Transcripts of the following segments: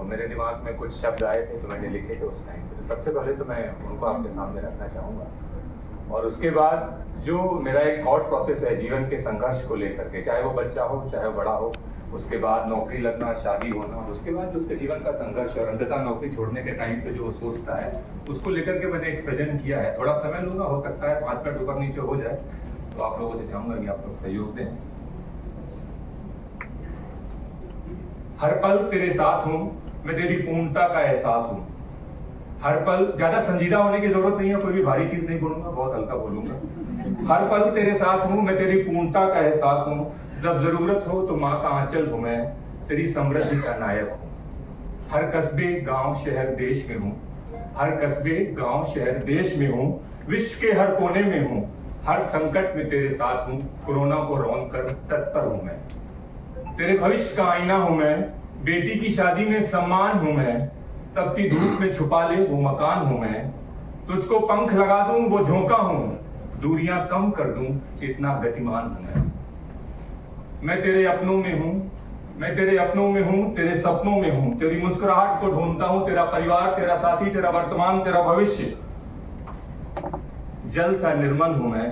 मेरे दिमाग में कुछ शब्द आए थे तो मैंने लिखे थे उस टाइम पे। तो सबसे पहले तो मैं उनको आपके सामने रखना चाहूँगा, और उसके बाद जो मेरा एक थॉट प्रोसेस है जीवन के संघर्ष को लेकर के, चाहे वो बच्चा हो चाहे वो बड़ा हो, उसके बाद नौकरी लगना, शादी होना, उसके बाद जो उसके जीवन का संघर्ष और अंततः नौकरी छोड़ने के टाइम पे जो वो सोचता है, उसको लेकर के मैंने एक सृजन किया है। थोड़ा समय लूँगा, हो सकता है 5 मिनट ऊपर नीचे हो जाए, तो आप लोगों से चाहूँगा कि आप लोग सहयोग दें। हर पल तेरे साथ हूँ, मैं तेरी पूर्णता का एहसास हूँ। हर पल, ज्यादा संजीदा होने की जरूरत नहीं है, कोई भी भारी चीज नहीं बोलूंगा, बहुत हल्का बोलूंगा। हर पल तेरे साथ हूँ, मैं तेरी पूर्णता का एहसास हूँ। जब जरूरत हो तो माँ का आंचल हूँ मैं, तेरी समृद्धि का नायक हूँ। हर कस्बे गांव शहर देश में हूँ, हर कस्बे गांव शहर देश में हूँ, विश्व के हर कोने में हूँ। हर संकट में तेरे साथ हूँ, कोरोना को रौंद कर तत्पर हूँ मैं। तेरे भविष्य का आईना हूं मैं, बेटी की शादी में सम्मान हूं मैं। तपती धूप में छुपा ले वो मकान हूं मैं। तुझको पंख लगा दूं वो झोंका हूं, दूरियां कम कर दूं इतना गतिमान हूं मैं तेरे अपनों में हूं, मैं तेरे अपनों में हूं, तेरे सपनों में हूं। तेरी मुस्कुराहट को ढूंढता हूं, तेरा परिवार, तेरा साथी, तेरा वर्तमान, तेरा भविष्य। जल सा निर्मल हूं मैं,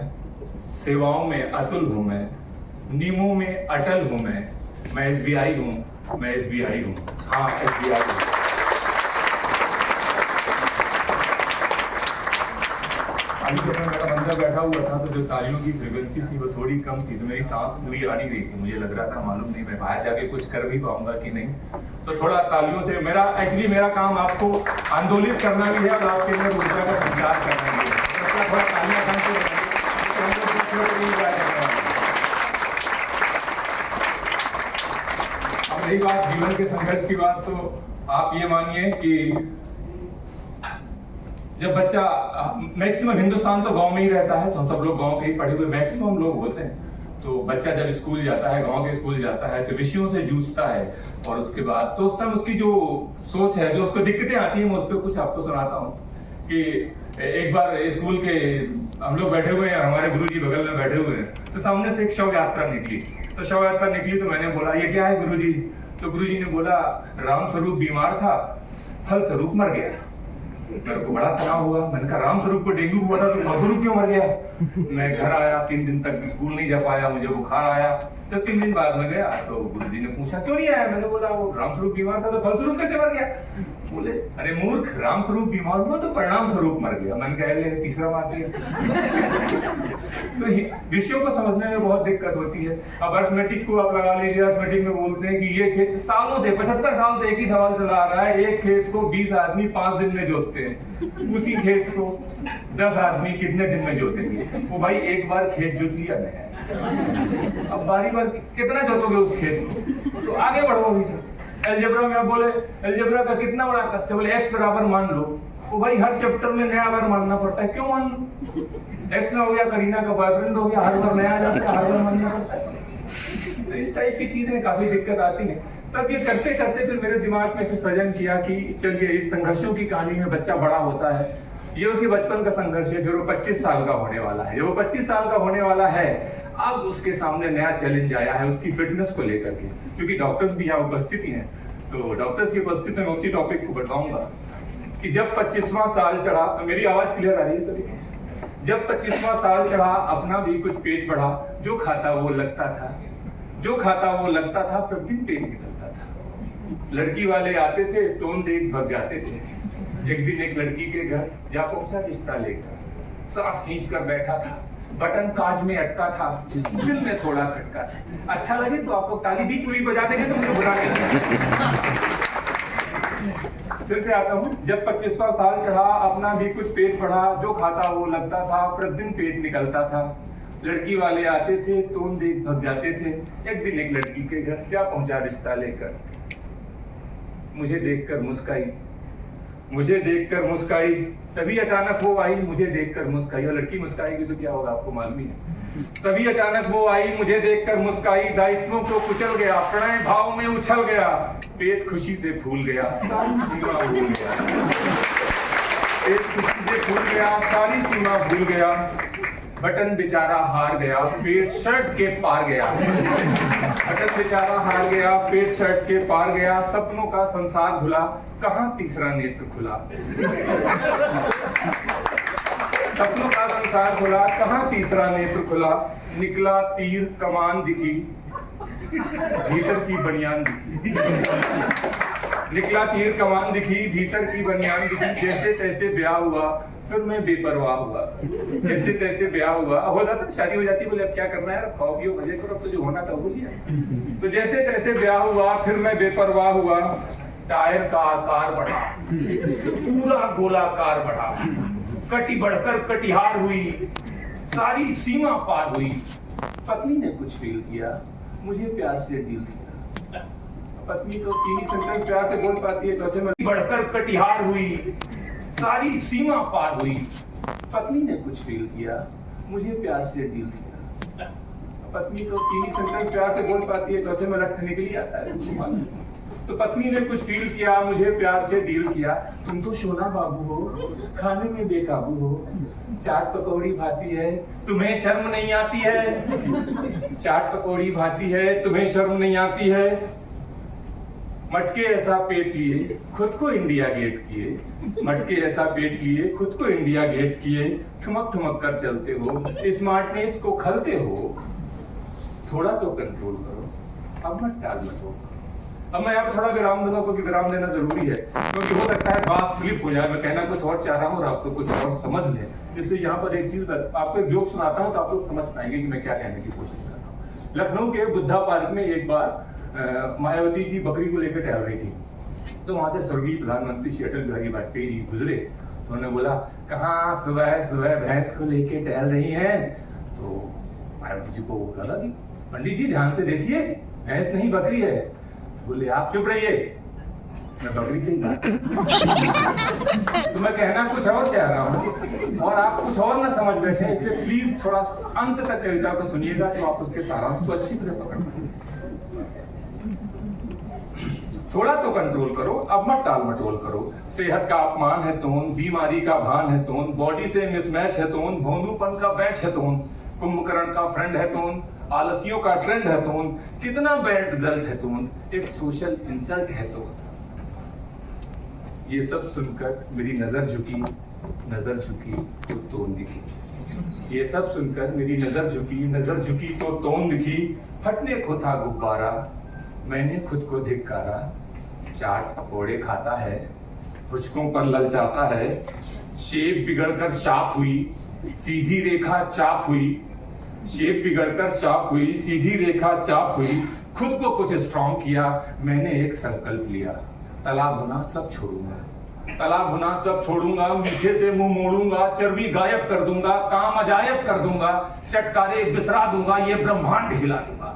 सेवाओं में अतुल हूं मैं, नियमों में अटल हूं मैं SBI हूं, मैं SBI हूं, हाँ SBI हूं। अभी जब मैं मेरा बंदा बैठा हुआ था तो जो तालियों की फ्रीक्वेंसी थी वो थोड़ी कम थी, तो मेरी सांस पूरी आ नहीं रही थी। मुझे लग रहा था मालूम नहीं मैं बाहर जाके कुछ कर भी पाऊंगा कि नहीं। तो थोड़ा तालियों से मेरा काम आपको आंदोलित करना भी है और आपके अंदर ऊर्जा का संचार करना भी है। थोड़ा तालियां रही बात जीवन के संघर्ष की बात, तो आप ये मानिए कि जब बच्चा, मैक्सिमम हिंदुस्तान तो गांव में ही रहता है, तो हम सब लोग गांव के ही पढ़े हुए मैक्सिमम लोग होते हैं। तो बच्चा जब स्कूल जाता है, गांव के स्कूल जाता है, तो विषयों से जूझता है, और उसके बाद तो उस टाइम उसकी जो सोच है, जो उसको दिक्कतें आती हैं, मैं उस पर कुछ आपको सुनाता हूँ। कि एक बार स्कूल के हम लोग बैठे हुए हैं, हमारे गुरुजी बगल में बैठे हुए हैं, तो सामने से एक शव यात्रा निकली। तो शव यात्रा निकली तो मैंने बोला ये क्या है गुरुजी? तो गुरुजी ने बोला राम स्वरूप बीमार था, फल स्वरूप मर गया। मेरे को बड़ा तनाव हुआ। मैंने कहा राम स्वरूप को डेंगू हुआ था तो फल स्वरूप क्यों मर गया? मैं घर आया, 3 दिन तक स्कूल नहीं जा पाया, मुझे बुखार आया। तो 3 दिन बाद में गया तो गुरुजी ने पूछा क्यों नहीं आया? मैंने बोला वो राम स्वरूप बीमार था तो फल स्वरूप कैसे मर गया? बोले अरे मूर्ख, राम स्वरूप बीमार हुआ तो परिणाम स्वरूप मर गया। मैंने कहा तीसरा बात है। तो विषयों को समझने में बहुत दिक्कत होती है। अब अर्थमेटिक को आप लगा लीजिए, अर्थमेटिक में बोलते हैं कि ये खेत सालों से 75 साल से एक ही सवाल चला आ रहा है, एक खेत को 20 आदमी 5 दिन में जोतते हैं, उसी खेत को 10 आदमी कितने दिन में जोतेंगे? वो भाई एक बार खेत जोत लिया है, अब बारी बार कितना जोतोगे उस खेत को? तो आगे बढ़ो अभी से। अलजेब्रा में आप बोले अलजेब्रा का कितना बड़ा कष्ट है, बोले x बराबर मान लो। वो भाई हर चैप्टर में नया बार मानना पड़ता है, क्यों मान लो? एक्स ना हो गया, करीना का बॉयफ्रेंड हो गया, हर बार नया जाता है, हर बार मानना पड़ता है। तो इस टाइप की चीजें काफी दिक्कत आती है। तब ये करते करते फिर मेरे दिमाग में फिर सृजन किया कि चलिए इस संघर्षों की कहानी में बच्चा बड़ा होता है, ये उसके बचपन का संघर्ष है, फिर वो 25 साल का होने वाला है। जब वो 25 साल का होने वाला है, अब उसके सामने नया चैलेंज आया है उसकी फिटनेस को लेकर के, क्योंकि डॉक्टर्स भी यहाँ उपस्थित ही हैं। तो डॉक्टर्स की उपस्थिति में उसी टॉपिक को बताऊंगा कि जब 25वां साल चढ़ा, तो मेरी आवाज क्लियर आ रही है सभी? जब 25वां साल चढ़ा, अपना भी कुछ पेट बढ़ा, जो खाता वो लगता था, जो खाता वो लगता था, प्रतिदिन पेट निकलता था। लड़की वाले आते थे, तोन देख भग जाते थे। एक दिन एक लड़की के घर जा पहुंचा रिश्ता लेकर, सांस खींच कर बैठा था, बटन काज में अटका था, दिल में थोड़ा खटका था। अच्छा लगे तो आप लोग ताली बीच में बजा देंगे तो मुझे बुरा नहीं। फिर से आता हूँ। जब 25वां साल चढ़ा, अपना भी कुछ पेट बढ़ा, जो खाता वो लगता था, प्रतिदिन पेट निकलता था। लड़की वाले आते थे, तोन देख भग जाते थे। एक दिन एक लड़की के घर जा पहुंचा रिश्ता लेकर, मुझे देखकर मुस्काई, मुझे देखकर मुस्काई, तभी अचानक वो आई, मुझे देखकर मुस्काई। और लड़की मुस्काएगी तो क्या होगा आपको मालूम ही है। तभी अचानक वो आई, मुझे देखकर मुस्काई, दायित्वों को कुचल गया, प्रणय भाव में उछल गया, पेट खुशी से फूल गया, सारी सीमा भूल गया, पेट खुशी से फूल गया, सारी सीमा भूल गया। बटन बेचारा हार गया, पेट शर्ट के पार गया। बटन बेचारा हार गया, पेट शर्ट के पार गया। सपनों का संसार भुला, कहाँ तीसरा नेत्र खुला। सपनों का संसार खुला, कहाँ तीसरा नेत्र खुला। निकला तीर कमान दिखी, भीतर की बनियान दिखी। निकला तीर कमान दिखी, भीतर की बनियान दिखी। जैसे तैसे ब्याह हुआ, फिर मैं बेपरवाह हुआ। जैसे तैसे ब्याह हुआ, हो जाता शादी हो जाती, बोले अब क्या करना है, खाओ पियो मजे करो, तो जो होना था वो लिया। तो जैसे तैसे ब्याह हुआ, फिर मैं बेपरवाह हुआ। टायर का आकार बढ़ा, पूरा गोलाकार बढ़ा। कटी बढ़कर कटिहार हुई, सारी सीमा पार हुई। पत्नी ने कुछ फील किया, मुझे प्यार से डील किया। पत्नी तो 3 ही सेंटेंस प्यार से बोल पाती है, चौथे में बढ़कर कटिहार हुई, सारी सीमा पार हुई। पत्नी ने कुछ फील किया, मुझे प्यार से डील किया। पत्नी तो 3 ही सेंटेंस प्यार से बोल पाती है, चौथे में रट्ठ निकल ही आता है। तो पत्नी ने कुछ फील किया, मुझे प्यार से डील किया। तुम तो सोना बाबू हो, खाने में बेकाबू हो। चाट पकौड़ी भाती है, तुम्हें शर्म नहीं आती है। चाट पकौड़ी भाती है, तुम्हें शर्म नहीं आती है। मटके ऐसा पेट लिए, खुद को इंडिया गेट किए। मटके ऐसा पेट लिए, खुद को इंडिया गेट किए। ठुमक ठुमक कर चलते हो, स्मार्टनेस को खलते हो। थोड़ा तो कंट्रोल करो, अब मत टाल मत हो। अब मैं यहाँ थोड़ा विराम दूंगा, क्योंकि विराम देना जरूरी है, क्योंकि हो सकता है बात स्लिप हो जाए। मैं कहना कुछ और चाह रहा हूँ और आप लोग कुछ और समझ लें। इसलिए यहाँ पर एक चीज आपको एक जोक सुनाता हूँ, तो आप लोग समझ पाएंगे कि मैं क्या कहने की कोशिश कर रहा हूँ। लखनऊ के बुद्धा पार्क में एक बार मायावती जी बकरी को लेकर टहल रही थी। तो वहां से स्वर्गीय प्रधानमंत्री श्री अटल बिहारी वाजपेयी जी गुजरे। तो उन्होंने बोला, कहाँ सुबह सुबह भैंस को लेके टहल रही हैं? तो मायावती जी को लगा कि पंडित जी ध्यान से देखिए, भैंस नहीं बकरी है। बोले, आप चुप रहिए, मैं बकरी से ही बात। तो मैं कहना कुछ और चाह रहा हूँ और आप कुछ और ना समझ बैठे, इसलिए प्लीज थोड़ा अंत तक कविता को सुनिएगा, तो आप उसके सारांश को अच्छी तरह पकड़ पाएंगे। थोड़ा तो कंट्रोल करो, अब मत टाल मटोल करो। सेहत का अपमान है तोन, बीमारी का भान है तोन, बॉडी से मिसमैच है तोन, भोंदूपन का बैच है तोन, कुंभकर्ण का फ्रेंड है तोन, आलसियों का ट्रेंड है तोन, कितना बैड रिजल्ट है तोन, एक सोशल इंसल्ट है तोन। ये सब सुनकर मेरी नजर झुकी तो तोन दिखी। ये सब सुनकर मेरी नजर झुकी तो तोन दिखी। फटने को था गुब्बारा, मैंने खुद को धिक्कारा। चाट पकौड़े खाता है, पुचकों पर ललचाता है। शेप बिगड़कर चाप हुई, सीधी रेखा चाप हुई। शेप बिगड़कर चाप हुई, सीधी रेखा चाप हुई। खुद को कुछ स्ट्रॉन्ग किया, मैंने एक संकल्प लिया। तला भुना सब छोड़ूंगा, तला भुना सब छोड़ूंगा। मीठे से मुंह मोड़ूंगा, चर्बी गायब कर दूंगा, काम अजायब कर दूंगा। चटकारे बिसरा दूंगा, ये ब्रह्मांड हिला दूंगा।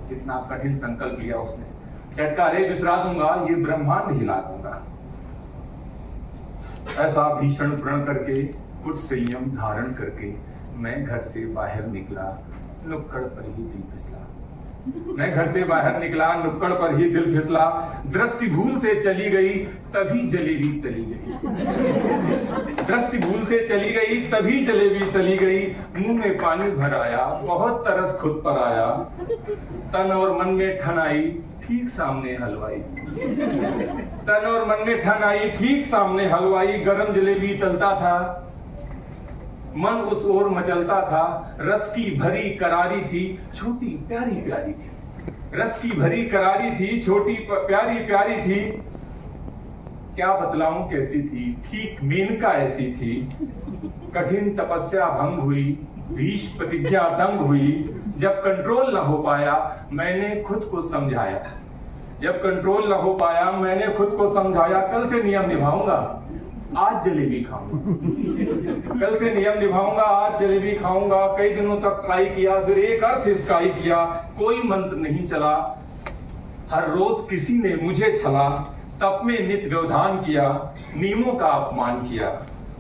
कितना कठिन संकल्प लिया उसने। चटकारे बिसरा दूंगा, ये ब्रह्मांड हिला दूंगा। ऐसा भीषण प्रण करके, कुछ संयम धारण करके मैं घर से बाहर निकला, नुक्कड़ पर ही दिल फिसला। मैं घर से बाहर निकला, नुक्कड़ पर ही दिल फिसला। दृष्टि भूल से चली गई, तभी जलेबी तली गई। दृष्टि भूल से चली गई, तभी जलेबी तली गई। मुंह में पानी भर आया, बहुत तरस खुद पर आया। तन और मन में ठन आई, ठीक सामने हलवाई। तन और मन में ठन आई, ठीक सामने हलवाई। गरम जलेबी तलता था, मन उस ओर मचलता था। रस की भरी करारी थी, छोटी प्यारी प्यारी थी। रस की भरी करारी थी, छोटी प्यारी प्यारी थी। क्या बतलाऊं कैसी थी, ठीक मेनका ऐसी थी। कठिन तपस्या भंग हुई, भीष प्रतिज्ञा दंग हुई। जब कंट्रोल न हो पाया, मैंने खुद को समझाया। जब कंट्रोल न हो पाया, मैंने खुद को समझाया। कल से नियम निभाऊंगा, आज जलेबी खाऊंगा। कल से नियम निभाऊंगा, आज जलेबी खाऊंगा। कई दिनों तक ट्राई किया, फिर एक अर्थ स्काई किया। कोई मंत्र नहीं चला, हर रोज किसी ने मुझे छला। तप में नित व्यवधान किया, नियमों का अपमान किया।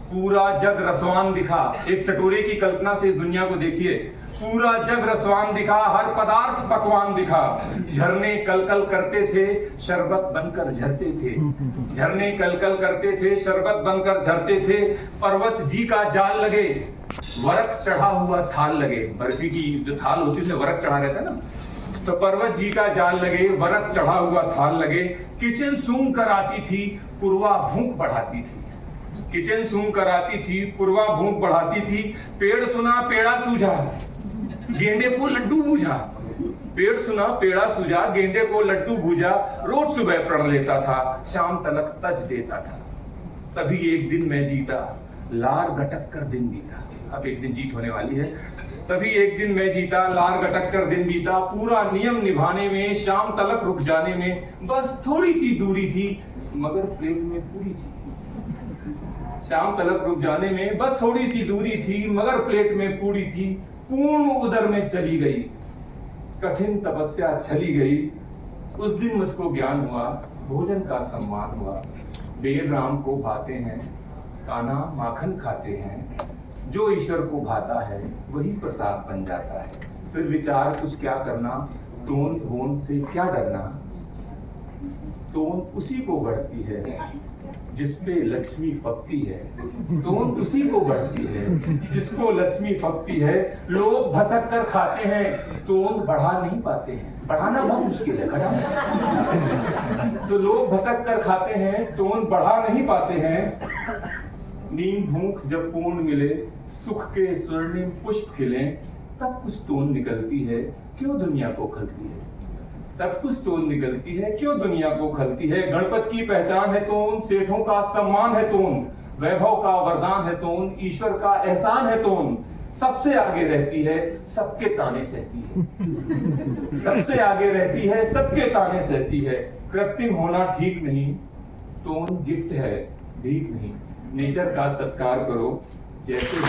पूरा जग रसवान दिखा, एक चटोरे की कल्पना से इस दुनिया को देखिए। पूरा जग रसवान दिखा, हर पदार्थ पकवान दिखा। झरने कलकल करते थे, शरबत बनकर झरते थे। झरने कलकल करते थे, शरबत बनकर झरते थे। पर्वत जी का जाल लगे, वरक चढ़ा हुआ थाल लगे, बर्फी की जो थाल होती है उसमें वरक चढ़ा रहता है ना, तो पर्वत जी का जाल लगे, वरक चढ़ा हुआ थाल लगे। किचन सूंघ कर आती थी, पूर्वा भूख बढ़ाती थी। किचन सूंघ कर आती थी, पूर्वा भूख बढ़ाती थी। पेड़ सुना पेड़ा सूझा, गेंदे को लड्डू बूझा। पेड़ सुना पेड़ा सूझा, गेंदे को लड्डू भूजा। रोज सुबह प्रण लेता था, शाम तलक तज देता था। तभी एक दिन मैं जीता, लार गटक कर दिन बीता। अब एक दिन जीत होने वाली है। तभी एक दिन मैं जीता, लार गटक कर दिन बीता। पूरा नियम निभाने में, शाम तलक रुक जाने में बस थोड़ी सी दूरी थी, मगर प्लेट में पूरी थी। शाम तलक रुक जाने में बस थोड़ी सी दूरी थी, मगर प्लेट में पूरी थी। पूर्ण उदर में चली गई, कठिन तपस्या छली गई। उस दिन मुझको ज्ञान हुआ, भोजन का सम्मान हुआ। बेर राम को भाते हैं, कान्हा माखन खाते हैं। जो ईश्वर को भाता है वही प्रसाद बन जाता है। फिर विचार कुछ क्या करना, तोन भोन से क्या डरना। तोन उसी को बढ़ती है जिसपे लक्ष्मी पकती है। तोन उसी को बढ़ती है जिसको लक्ष्मी पकती है। लोग भसक कर खाते हैं, तोन बढ़ा नहीं पाते हैं। बढ़ाना बहुत मुश्किल है, बढ़ाना। तो लोग भसक कर खाते हैं, तोन बढ़ा नहीं पाते हैं। नींद भूख जब पूर्ण मिले, सुख के स्वर्णिम पुष्प खिले, तब कुछ तोन निकलती है, क्यों दुनिया को खलती है। तब कुछ तोन निकलती है, क्यों दुनिया को खलती है। गणपत की पहचान है तोन, सेठों का सम्मान है तोन, वैभव का वरदान है तोन, ईश्वर का एहसान है तोन। सबसे आगे रहती है, सबके ताने सहती है। सबसे आगे रहती है, सबके ताने सहती है। कृत्रिम होना ठीक नहीं, तोन गिफ्ट है, भीख नहीं। नेचर का सत्कार करो, जैसे हो।